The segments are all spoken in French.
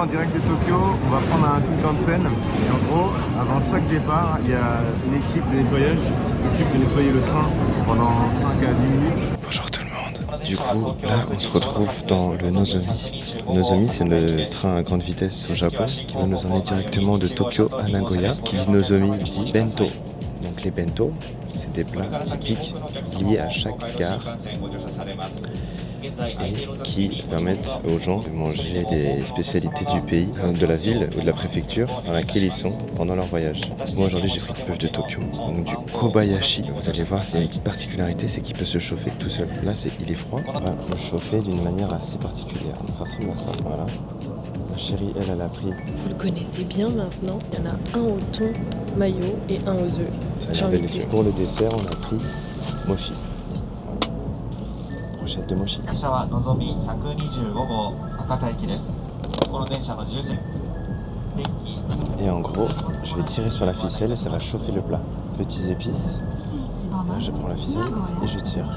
en direct de Tokyo, on va prendre un Shinkansen. Et en gros, avant chaque départ, il y a une équipe de nettoyage qui s'occupe de nettoyer le train pendant 5 à 10 minutes. Bonjour tout le monde. Du coup, là, on se retrouve dans le Nozomi. Nozomi, c'est le train à grande vitesse au Japon qui va nous emmener directement de Tokyo à Nagoya. Qui dit Nozomi dit bento. Donc les bento, c'est des plats typiques liés à chaque gare et qui permettent aux gens de manger les spécialités du pays, de la ville ou de la préfecture dans laquelle ils sont pendant leur voyage. Moi aujourd'hui j'ai pris du bœuf de Tokyo, donc du Kobayashi. Vous allez voir, c'est une petite particularité, c'est qu'il peut se chauffer tout seul. Là il est froid, on va le chauffer d'une manière assez particulière. Donc ça ressemble à ça, voilà. Ma chérie, elle a pris. Vous le connaissez bien maintenant, il y en a un au thon, mayo et un aux œufs. Ça a l'air délicieux. Pour le dessert, on a pris mochi. Brochette de mochi. Et en gros, je vais tirer sur la ficelle et ça va chauffer le plat. Petits épices. Là, je prends la ficelle et je tire.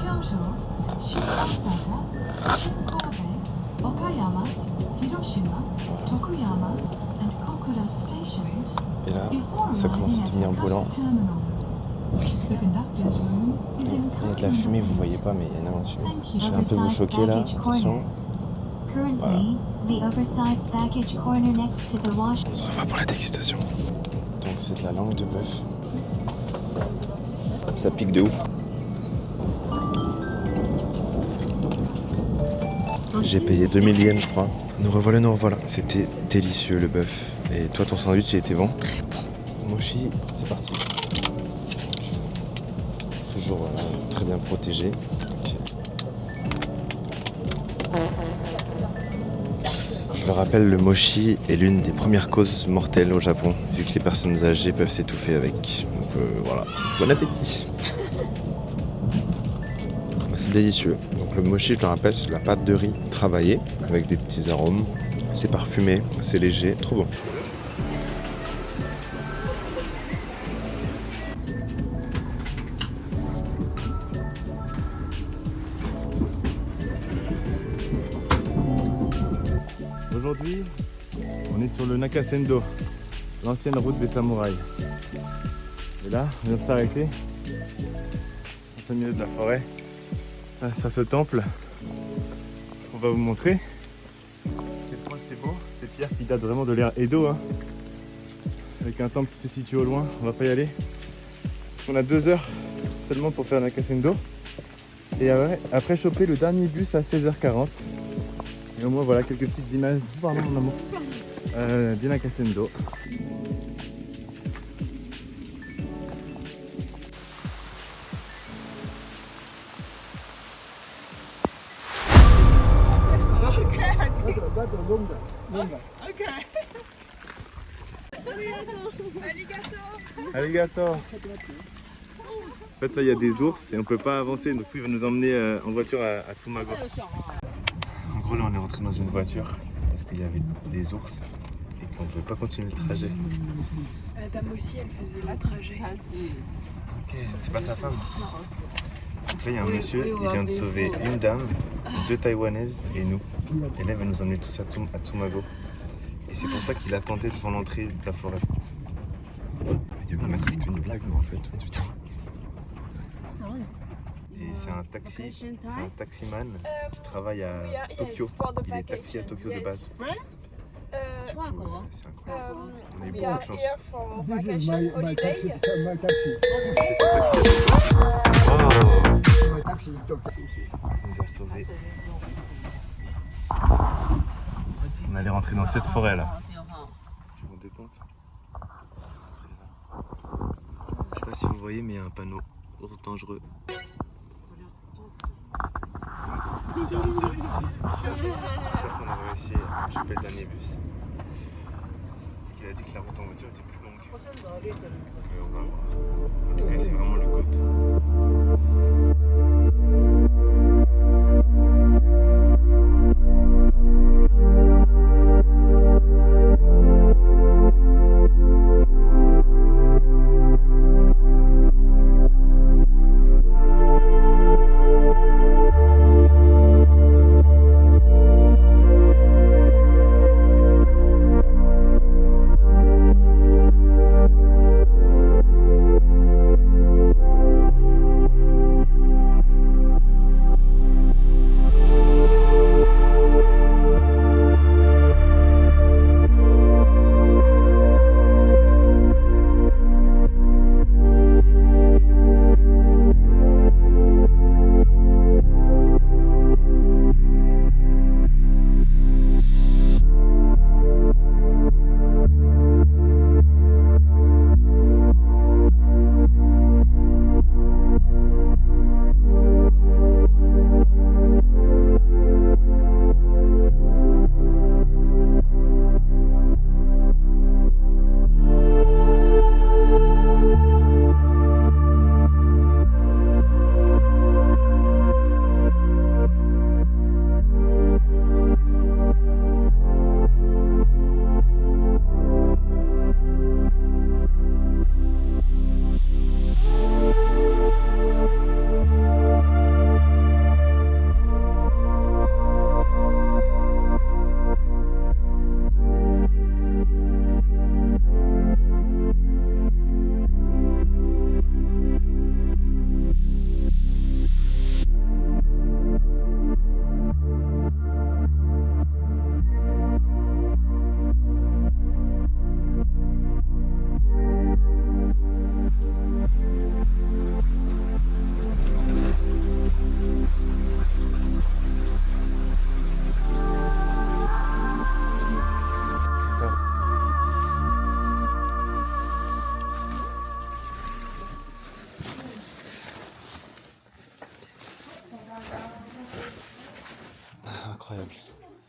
Et là, ça commence à devenir brûlant. Il y a de la fumée, vous voyez pas, mais il y a énormément de fumée. Je vais un peu vous choquer là, attention. Voilà. On se revoit pour la dégustation. Donc c'est de la langue de bœuf. Ça pique de ouf. J'ai payé 2000 yens je crois. Nous revoilà. C'était délicieux le bœuf. Et toi ton sandwich il était bon? Très bon. Mochi, c'est parti. Toujours très bien protégé. Je le rappelle, le mochi est l'une des premières causes mortelles au Japon, vu que les personnes âgées peuvent s'étouffer avec. Donc voilà, bon appétit. C'est délicieux. Donc le mochi, je le rappelle, c'est de la pâte de riz travaillée avec des petits arômes. C'est parfumé, c'est léger, trop bon. Aujourd'hui, on est sur le Nakasendo, l'ancienne route des samouraïs. Et là, on vient de s'arrêter, en plein milieu de la forêt, face à ce temple. On va vous montrer. Quel point c'est beau, ces pierres qui datent vraiment de l'ère Edo, hein. Avec un temple qui se situe au loin, on va pas y aller. On a 2 heures seulement pour faire Nakasendo. Et après choper le dernier bus à 16h40. Et au moins voilà quelques petites images, pardon mon amour, du Nakasendo. Arigato. En fait là il y a des ours et on peut pas avancer, donc lui il va nous emmener en voiture à Tsumago. En gros là on est rentré dans une voiture parce qu'il y avait des ours et qu'on ne pouvait pas continuer le trajet. La dame aussi elle faisait le trajet. Ok, c'est pas sa femme. Donc là il y a un monsieur, il vient de sauver une dame, 2 Taïwanaises et nous. Et là il va nous emmener tous à Tsumago. Et c'est pour ça qu'il attendait devant l'entrée de la forêt. Il dit, on a cru que c'était une blague mais en fait, pas du tout. Et c'est un taximan qui travaille à Tokyo. Il est taxi à Tokyo de base. C'est incroyable. On a eu beaucoup de chance. C'est son taxi à Tokyo. Il nous a sauvés. On allait rentrer dans cette forêt là. Tu vous rendez compte? Je sais pas si vous voyez mais il y a un panneau ours dangereux. J'espère qu'on a réussi à choper le dernier bus. Parce qu'il a dit que la route en voiture était plus longue. Donc on va voir. En tout cas c'est vraiment le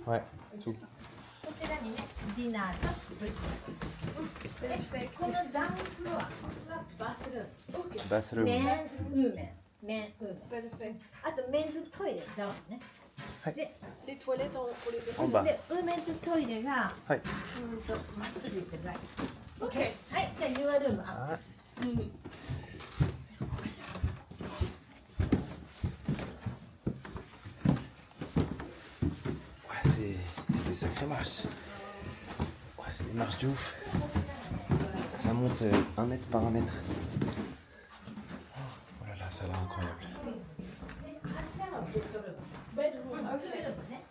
Ouais, tout. こちらにね、ディナーとブレックファースト。で、このダウンフロアはバスルーム。バスルーム。メンウーメン。メンウーメン。あとメンズトイレダウンね。はいで、 Les toilettes pour les enfants. En bas. で、ウーメンズトイレが、はい。まっすぐ行ってください。OK。はい、じゃあ Your room あ。Ah. Ouais, c'est des sacrées marches. Ouais, c'est des marches de ouf. Ça monte 1 mètre par 1 mètre. Oh là là, ça a l'air incroyable. あちらがベッドルーム。ベッドルームね。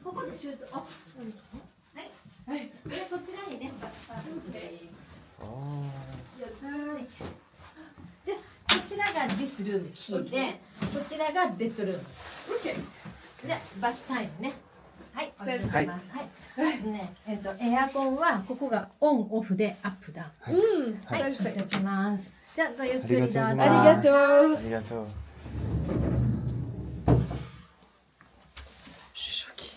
ここでシューズオフ。はい。で、こちらにね、バスです。 Oh. はい。じゃあ、こちらがディスルームキーで、こちらがベッドルーム。Ok. で、バスタイムね。はい、お願いします。はいはい。ね、エアコンはここがオンオフでアップダウン。はい、いただきます。じゃあ、ごゆっくりどうぞ。 Arigato. Arigato. Je suis choqué.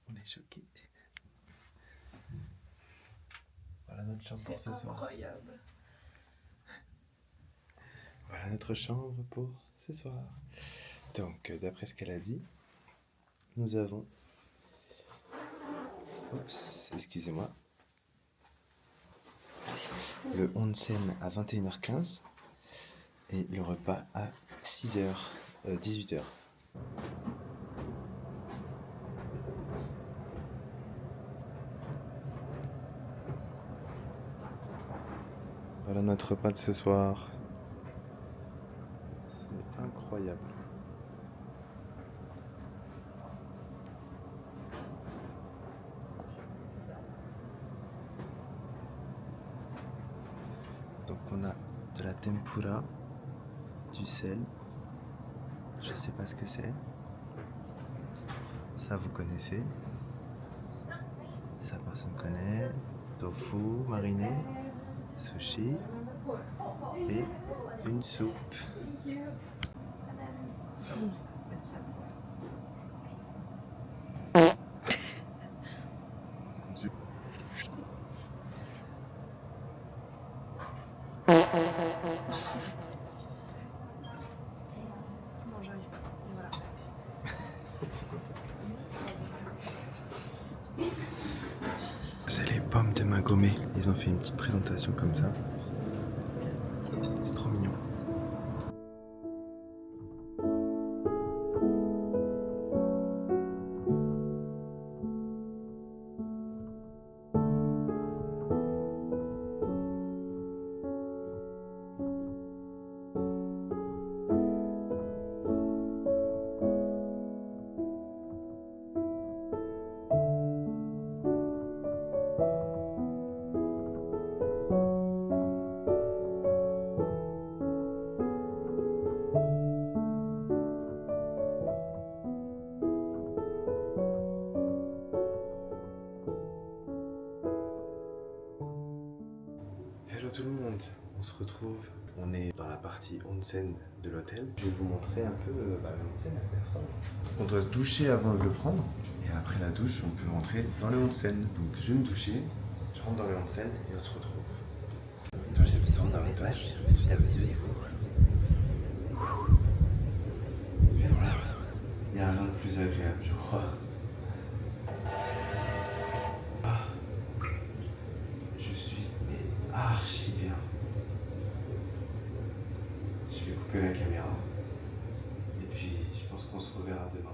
On est choqué. Voilà notre chambre pour ce soir. Incroyable. Voilà notre chambre pour ce soir. Donc, d'après ce qu'elle a dit, nous avons... Oups, excusez-moi. Le onsen à 21h15 et le repas à 18h. Voilà notre repas de ce soir. C'est incroyable. Donc on a de la tempura, du sel, je sais pas ce que c'est, ça vous connaissez, ça personne connaît, tofu mariné, sushi et une soupe. Voilà. C'est les pommes de Magomé. Ils ont fait une petite présentation comme ça. C'est trop mignon. Hello tout le monde, on se retrouve, on est dans la partie onsen de l'hôtel. Je vais vous montrer un peu l'onsen à quoi il ressemble. On doit se doucher avant de le prendre et après la douche on peut rentrer dans le onsen. Donc je vais me doucher, je rentre dans le onsen et on se retrouve. Attends, j'ai le son davantage, je vais tout abuser. Mais voilà, il n'y a rien de plus agréable je crois. Archi bien. Je vais couper la caméra. Et puis je pense qu'on se reverra demain.